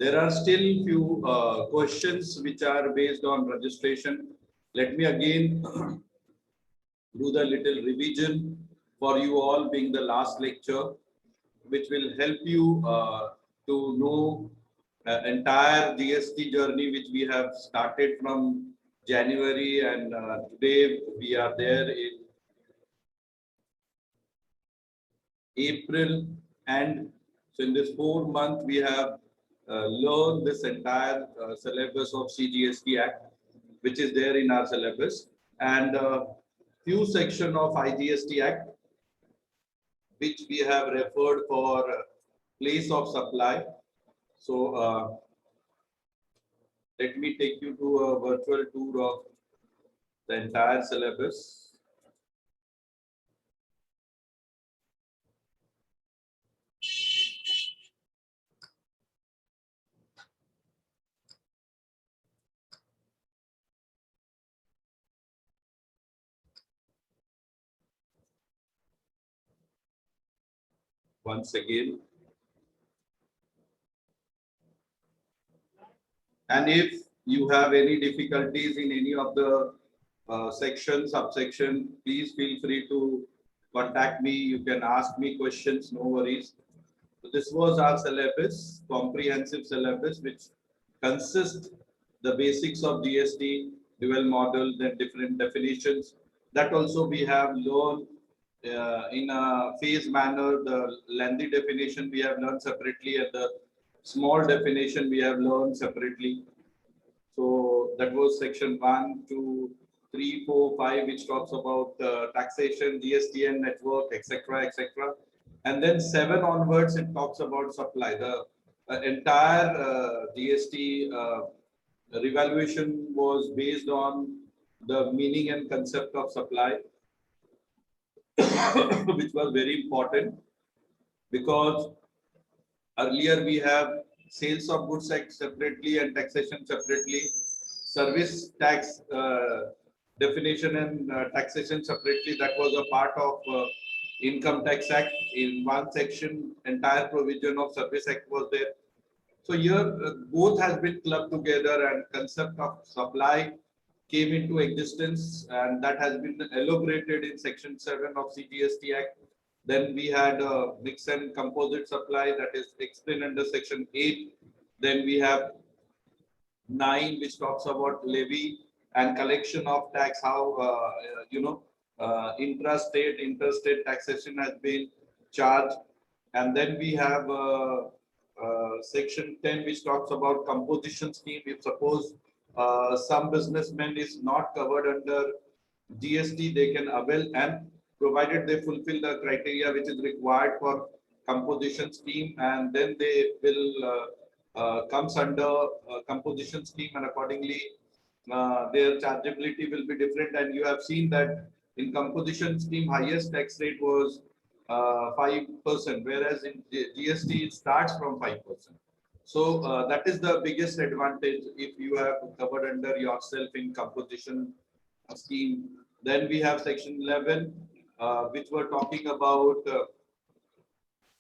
There are still few questions which are based on registration. Let me again do the little revision for you all, being the last lecture, which will help you to know entire GST journey which we have started from January, and today we are there in April, and so in this 4 month we have learned this entire syllabus of CGST Act, which is there in our syllabus, and few section of IGST Act which we have referred for place of supply. So let me take you to a virtual tour of the entire syllabus. Once again, and if you have any difficulties in any of the section, subsection, please feel free to contact me. You can ask me questions, no worries. So this was our syllabus, comprehensive syllabus, which consists the basics of GST, dual model, then different definitions. That also we have learned in a phase manner. The lengthy definition we have learned separately, and the small definition we have learned separately. So that was section 1, 2, 3, 4, 5, which talks about taxation, GSTN network, etc., etc. And then 7 onwards, it talks about supply. The entire GST revaluation was based on the meaning and concept of supply, which was very important, because earlier we have sales of goods separately and taxation separately, service tax definition and taxation separately. That was a part of Income Tax Act. In one section, entire provision of Service Act was there. So here both has been clubbed together, and concept of supply came into existence, and that has been elaborated in section 7 of CGST Act. Then we had mix and composite supply, that is explained under section 8. Then we have 9, which talks about levy and collection of tax, how intrastate, interstate taxation has been charged. And then we have section 10, which talks about composition scheme. If suppose some businessman is not covered under GST, they can avail, and provided they fulfill the criteria which is required for composition scheme, and then they will comes under composition scheme, and accordingly their chargeability will be different. And you have seen that in composition scheme, highest tax rate was 5%, whereas in GST it starts from 5%. So that is the biggest advantage if you have covered under yourself in composition scheme. Then we have section 11, which were talking about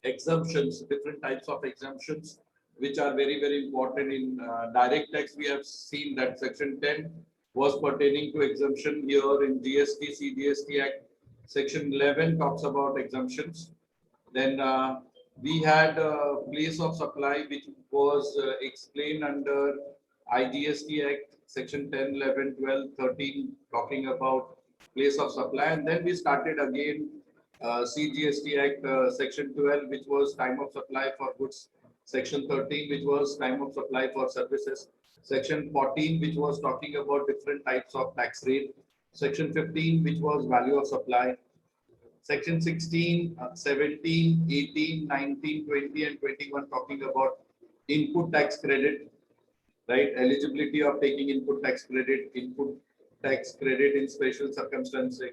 exemptions, different types of exemptions, which are very, very important in direct tax. We have seen that section 10 was pertaining to exemption. Here in GST, CGST Act, section 11 talks about exemptions. Then we had place of supply, which was explained under IGST Act, section 10, 11, 12, 13, talking about place of supply. And then we started again CGST Act, section 12, which was time of supply for goods. Section 13, which was time of supply for services. Section 14, which was talking about different types of tax rate. Section 15, which was value of supply. Section 16, 17, 18, 19, 20, and 21 talking about input tax credit, right? Eligibility of taking input tax credit in special circumstances,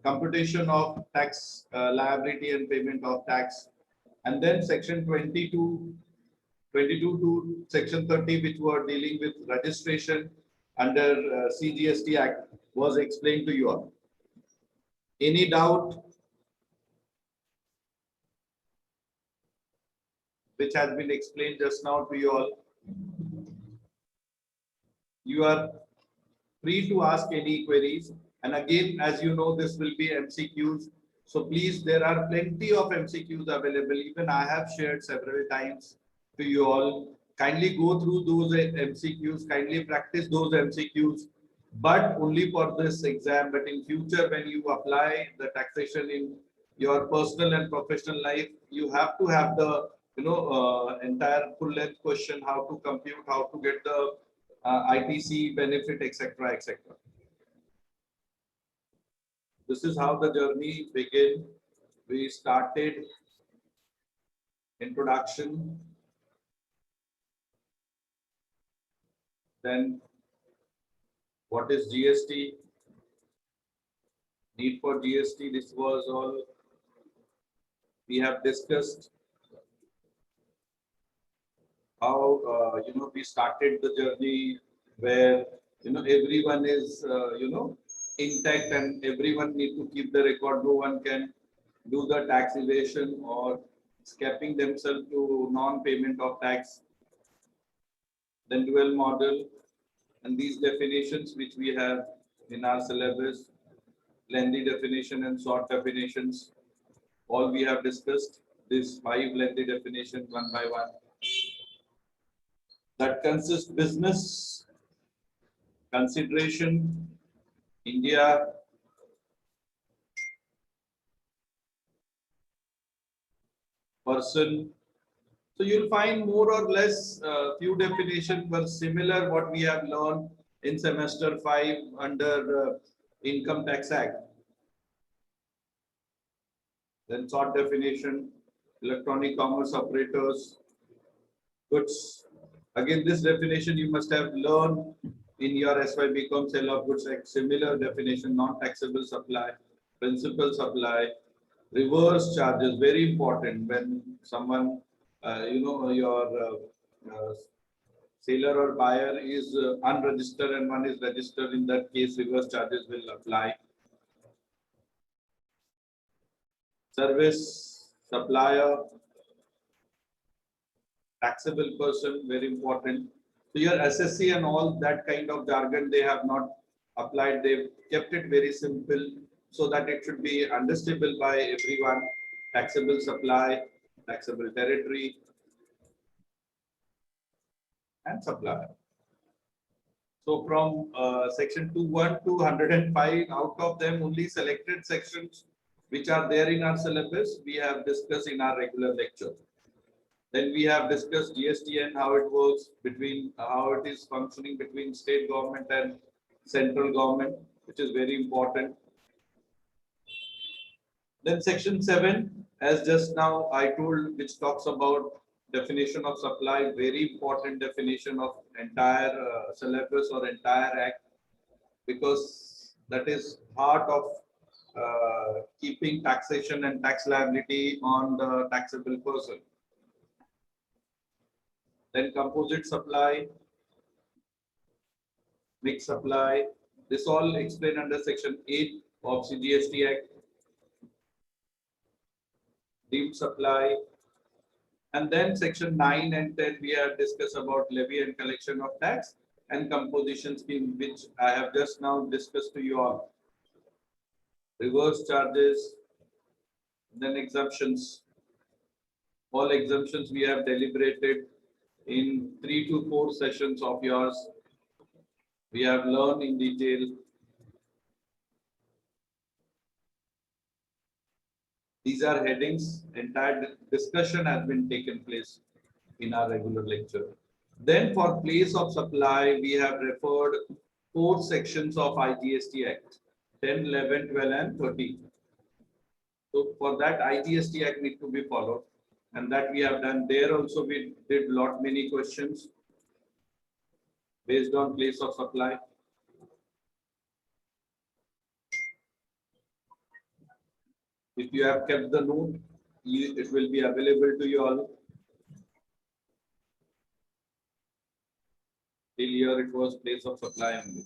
computation of tax liability and payment of tax. And then section 22 to section 30, which were dealing with registration under CGST Act, was explained to you all. Any doubt? which has been explained just now to you all. You are free to ask any queries. And again, as you know, this will be MCQs. So please, there are plenty of MCQs available. Even I have shared several times to you all. Kindly go through those MCQs, kindly practice those MCQs, but only for this exam. But in future, when you apply the taxation in your personal and professional life, you have to have the entire full length question, how to compute, how to get the ITC benefit, etc., etc. This is how the journey began. We started introduction, then what is GST, need for GST. This was all we have discussed. How we started the journey where everyone is intact and everyone need to keep the record. No one can do the tax evasion or escaping themselves to non-payment of tax. Then dual model and these definitions which we have in our syllabus, lengthy definition and short definitions, all we have discussed. These 5 lengthy definitions one by one. That consists business, consideration, India, person. So you'll find more or less few definitions were similar what we have learned in semester 5 under Income Tax Act. Then short definition, electronic commerce operators, goods. Again, this definition you must have learned in your SY/BCom sale of goods Act. Similar definition, non-taxable supply, principal supply, reverse charges, very important when someone, your seller or buyer is unregistered and one is registered. In that case, reverse charges will apply. Service, supplier, taxable person, very important. So your SSC and all that kind of jargon they have not applied. They've kept it very simple so that it should be understandable by everyone. Taxable supply, taxable territory, and supplier. So from section 2.1 to 105, out of them only selected sections which are there in our syllabus we have discussed in our regular lecture. Then we have discussed GST and how it works between, how it is functioning between state government and central government, which is very important. Then section 7, as just now I told, which talks about definition of supply, very important definition of entire syllabus or entire act, because that is part of keeping taxation and tax liability on the taxable person. Then composite supply, mixed supply, this all explained under section 8 of CGST Act. Deemed supply, and then section 9 and 10 we have discussed about levy and collection of tax and composition scheme, which I have just now discussed to you all. Reverse charges, then exemptions. All exemptions we have deliberated in 3 to 4 sessions of yours. We have learned in detail. These are headings. Entire discussion has been taken place in our regular lecture. Then for place of supply, we have referred 4 sections of IGST Act, 10, 11, 12 and 13. So for that IGST Act need to be followed, and that we have done. There also we did many questions based on place of supply. If you have kept the note, it will be available to you all. Till here it was place of supply only.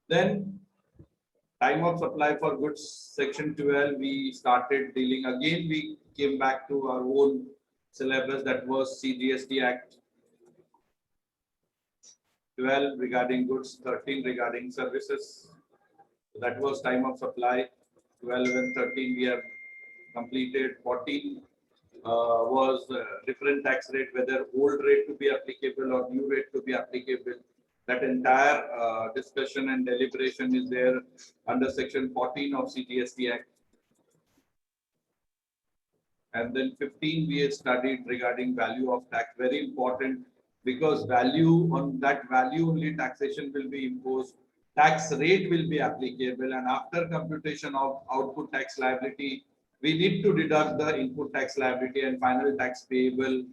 Then time of supply for goods, section 12, we started dealing. Again, we came back to our own syllabus, that was CGST Act. 12 regarding goods, 13 regarding services. So that was time of supply. 12 and 13 we have completed. 14 was different tax rate, whether old rate to be applicable or new rate to be applicable. That entire discussion and deliberation is there under section 14 of CGST Act. And then 15 we have studied regarding value of tax, very important, because value, on that value only taxation will be imposed, tax rate will be applicable, and after computation of output tax liability, we need to deduct the input tax liability and final tax payable,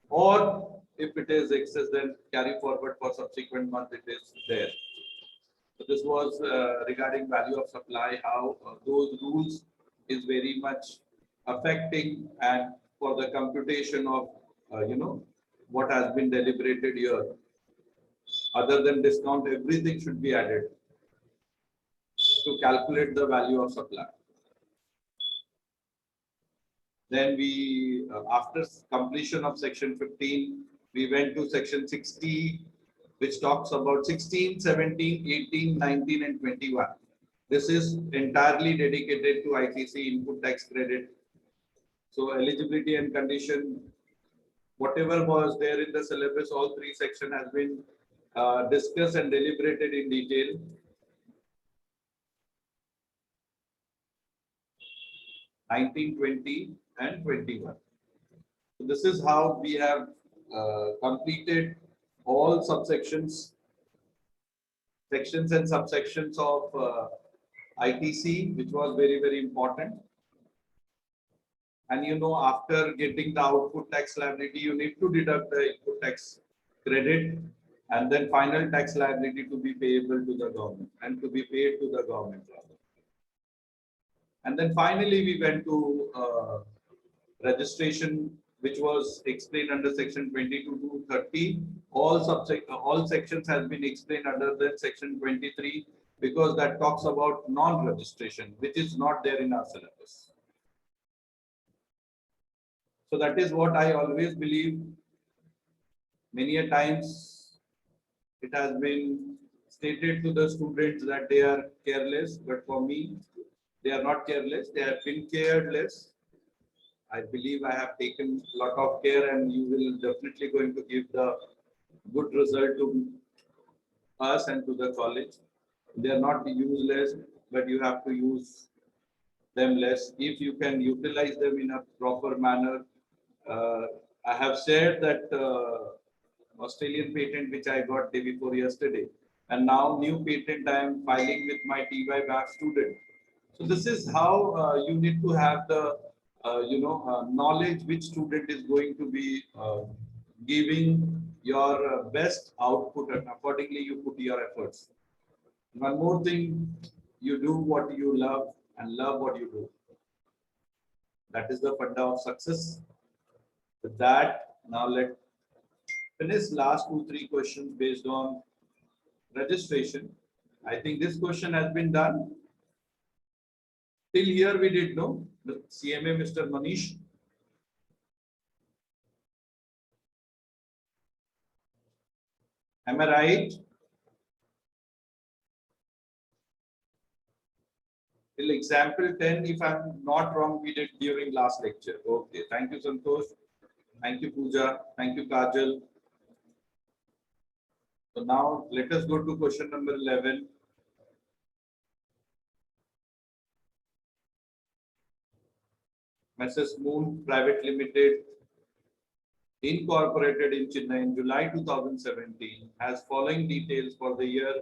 or if it is excess, then carry forward for subsequent month it is there. So this was regarding value of supply, how those rules is very much affecting, and for the computation of what has been deliberated here. Other than discount, everything should be added to calculate the value of supply. Then we, after completion of section 15, we went to section 60, which talks about 16, 17, 18, 19, and 21. This is entirely dedicated to ITC input tax credit. So eligibility and condition, whatever was there in the syllabus, all three sections has been discussed and deliberated in detail. 19, 20, and 21. So this is how we have completed all subsections, sections and subsections of ITC, which was very, very important. And after getting the output tax liability, you need to deduct the input tax credit, and then final tax liability to be payable to the government and to be paid to the government. And then finally, we went to registration, which was explained under section 22 to 30. All sections has been explained under the section 23, because that talks about non-registration, which is not there in our syllabus. So that is what I always believe. Many a times it has been stated to the students that they are careless, but for me, they are not careless. They have been careless. I believe I have taken a lot of care, and you will definitely going to give the good result to us and to the college. They are not useless, but you have to use them less. If you can utilize them in a proper manner. I have shared that Australian patent which I got day before yesterday, and now new patent I am filing with my TY BAF student. So this is how you need to have the knowledge which student is going to be giving your best output, and accordingly you put your efforts. One more thing, you do what you love and love what you do. That is the funda of success. With that, now let's finish last 2-3 questions based on registration. I think this question has been done. Till here we did know the CMA, Mr. Manish. Am I right? Till example 10, if I'm not wrong, we did during last lecture. Okay, thank you, Santosh. Thank you, Pooja. Thank you, Kajal. So now let us go to question number 11. Mrs. Moon Private Limited, incorporated in Chennai in July 2017, has following details for the year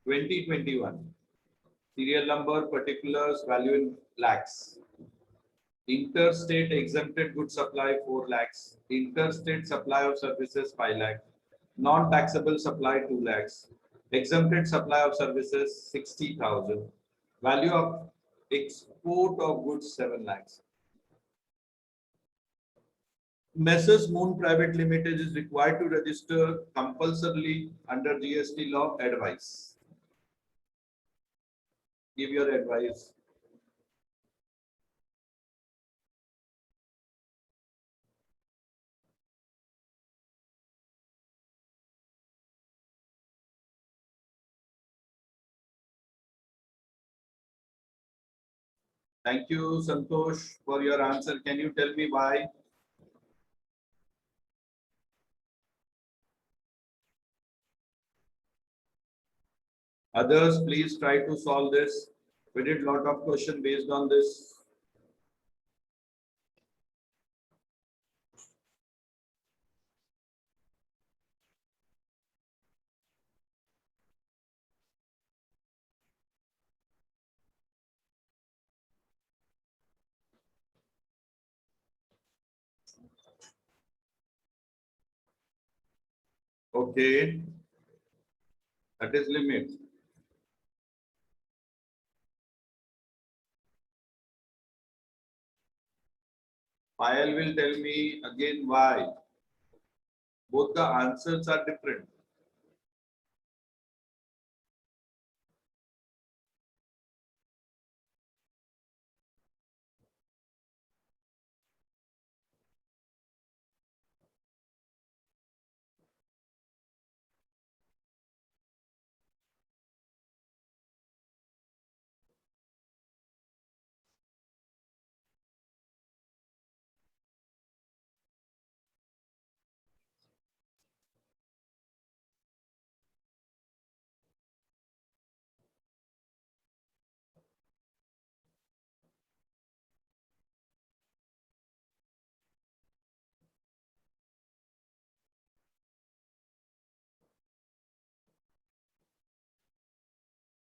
2021. Serial number, particulars, value in lakhs. Interstate exempted goods supply 4 lakhs. Interstate supply of services 5 lakhs. Non-taxable supply 2 lakhs. Exempted supply of services 60,000. Value of export of goods 7 lakhs. Messrs. Moon Private Limited is required to register compulsorily under GST law. Advice. Give your advice. Thank you, Santosh, for your answer. Can you tell me why? Others, please try to solve this. We did lot of question based on this. Okay, that is limit. Payal will tell me again why. Both the answers are different.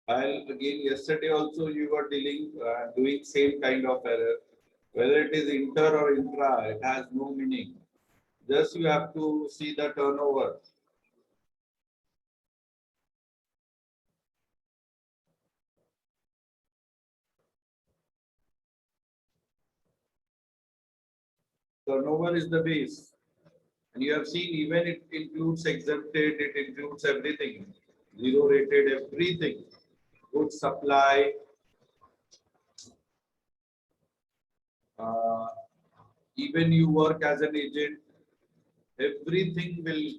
While again yesterday also you were doing same kind of error. Whether it is inter or intra, it has no meaning. Just you have to see the turnover. Turnover is the base. And you have seen even it includes exempted, it includes everything. Zero rated, everything. Good supply, uh, even you work as an agent, everything will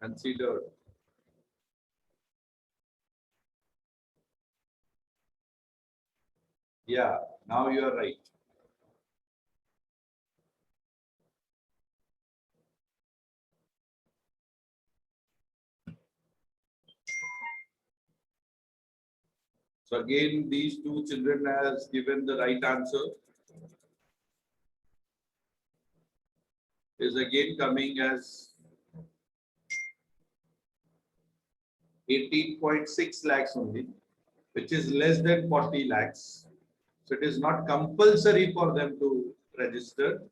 consider. Yeah, now you are right. So again, these two children has given the right answer. Is again coming as 18.6 lakhs only, which is less than 40 lakhs. So it is not compulsory for them to register,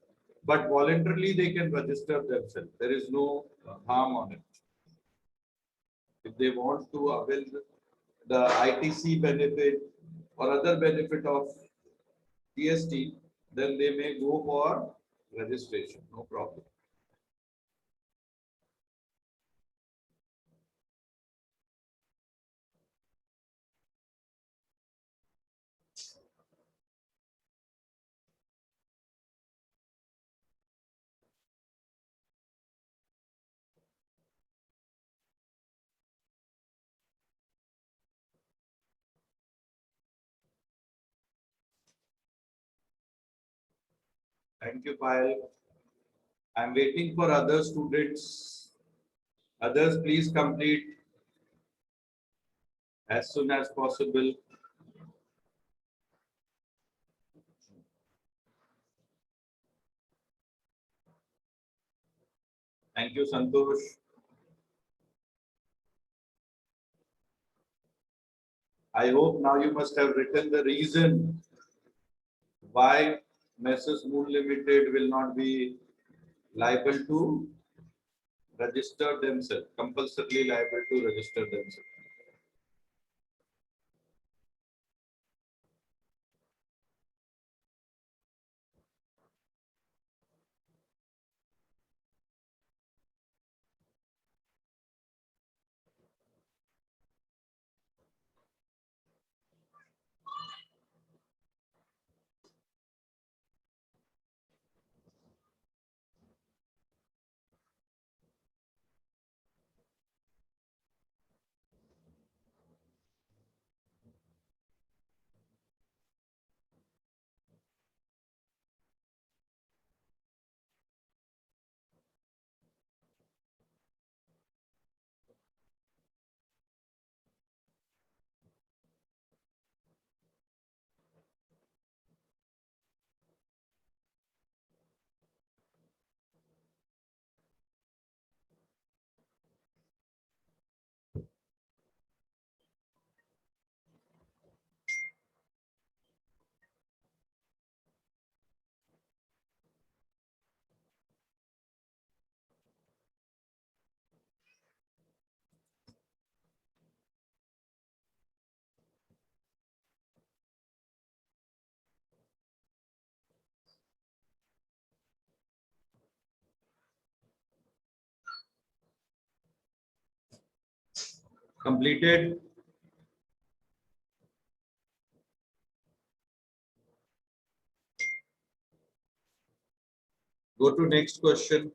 but voluntarily they can register themselves. There is no harm on it. If they want to avail the ITC benefit or other benefit of GST, then they may go for registration, no problem. Thank you, Payal. I'm waiting for other students. Others, please complete as soon as possible. Thank you, Santosh. I hope now you must have written the reason why Messrs. Moon Limited will not be liable to register themselves, compulsorily liable to register themselves. Completed. Go to next question.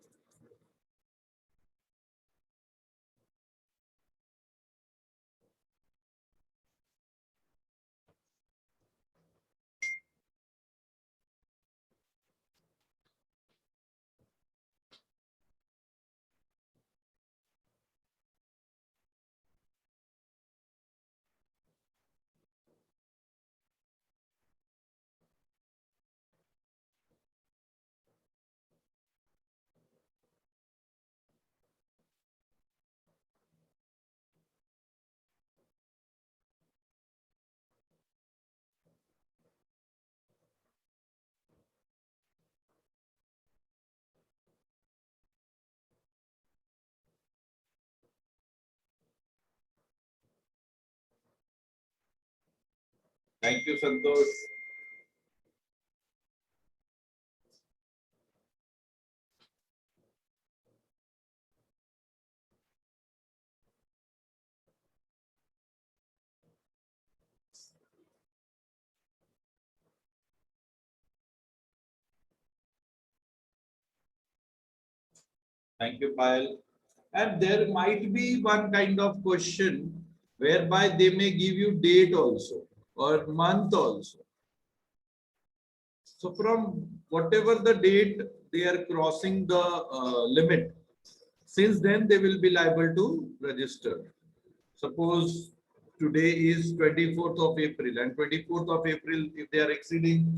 Thank you, Santosh. Thank you, Payal. And there might be one kind of question whereby they may give you date also or month also. So from whatever the date they are crossing the limit, since then they will be liable to register. Suppose today is 24th of April and 24th of April, if they are exceeding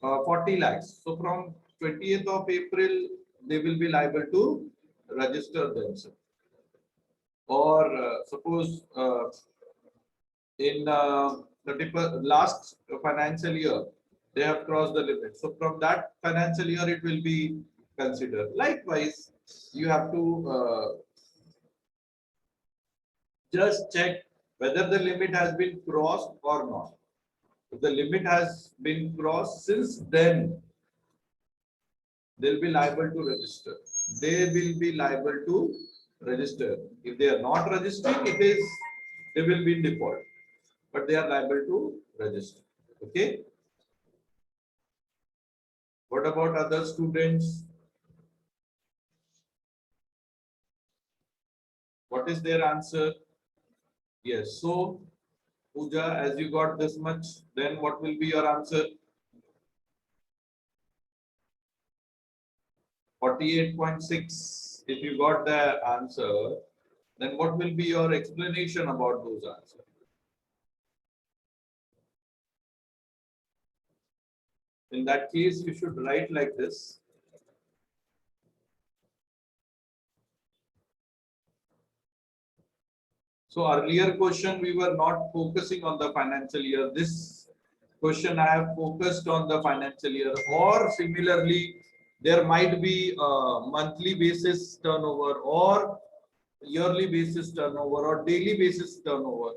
40 lakhs. So from 20th of April, they will be liable to register themselves. Or suppose in the last financial year, they have crossed the limit. So from that financial year, it will be considered. Likewise, you have to just check whether the limit has been crossed or not. If the limit has been crossed, since then they'll be liable to register. They will be liable to register. If they are not registering, they will be in default, but they are liable to register. Okay. What about other students? What is their answer? Yes. So, Pooja, as you got this much, then what will be your answer? 48.6. If you got the answer, then what will be your explanation about those answers? In that case, you should write like this. So earlier question, we were not focusing on the financial year. This question I have focused on the financial year, or similarly, there might be monthly basis turnover or yearly basis turnover or daily basis turnover.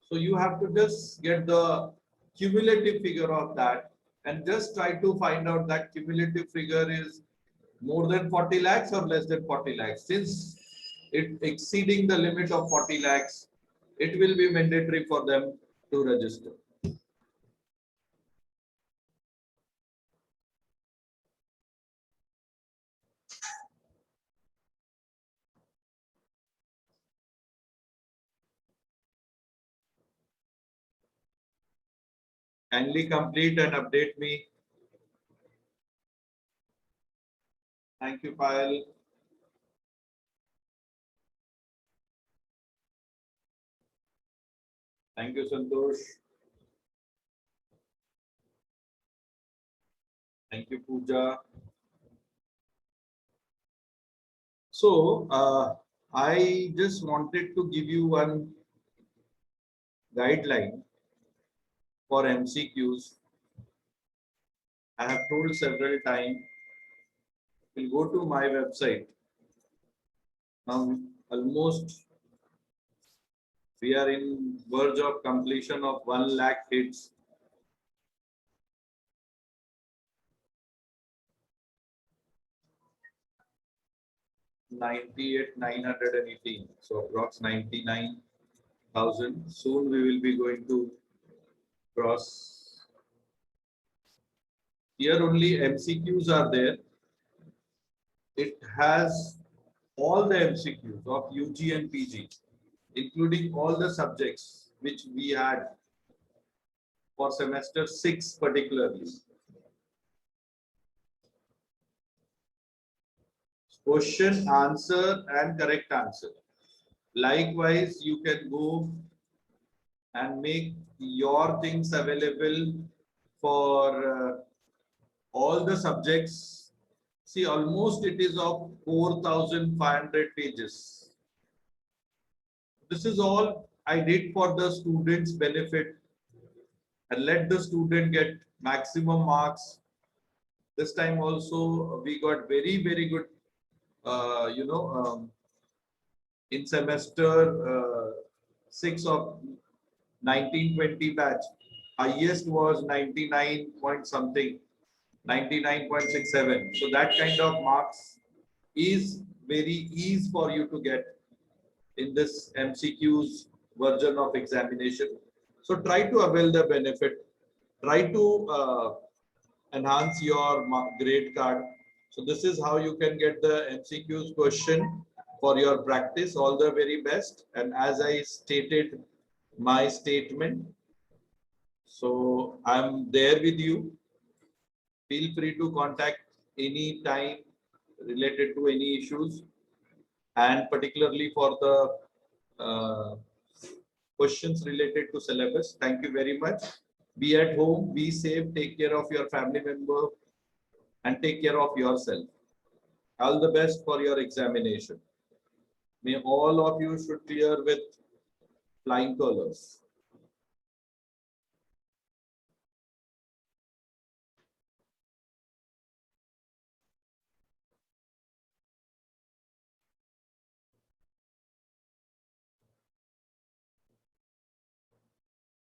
So you have to just get the cumulative figure of that and just try to find out that cumulative figure is more than 40 lakhs or less than 40 lakhs. Since it exceeding the limit of 40 lakhs, it will be mandatory for them to register. Kindly complete and update me. Thank you, Payal. Thank you, Santosh. Thank you, Pooja. So, I just wanted to give you one guideline for MCQs. I have told several times, you will go to my website. Almost we are in verge of completion of 1 lakh hits. #98,918. So approx 99. 1000. Soon we will be going to cross. Here only MCQs are there. It has all the MCQs of UG and PG, including all the subjects which we had for semester 6 particularly. Question, answer, and correct answer. Likewise, you can go and make your things available for all the subjects. See, almost it is of 4,500 pages. This is all I did for the students' benefit and let the student get maximum marks. This time also we got very, very good, in semester 6 of 1920 batch, highest was 99 point something, 99.67. So that kind of marks is very easy for you to get in this MCQs version of examination. So try to avail the benefit. Try to enhance your grade card. So this is how you can get the MCQs question for your practice. All the very best. And as I stated my statement, so I'm there with you. Feel free to contact any time related to any issues, and particularly for the questions related to syllabus. Thank you very much. Be at home, be safe, take care of your family member, and take care of yourself. All the best for your examination. May all of you should clear with flying colors.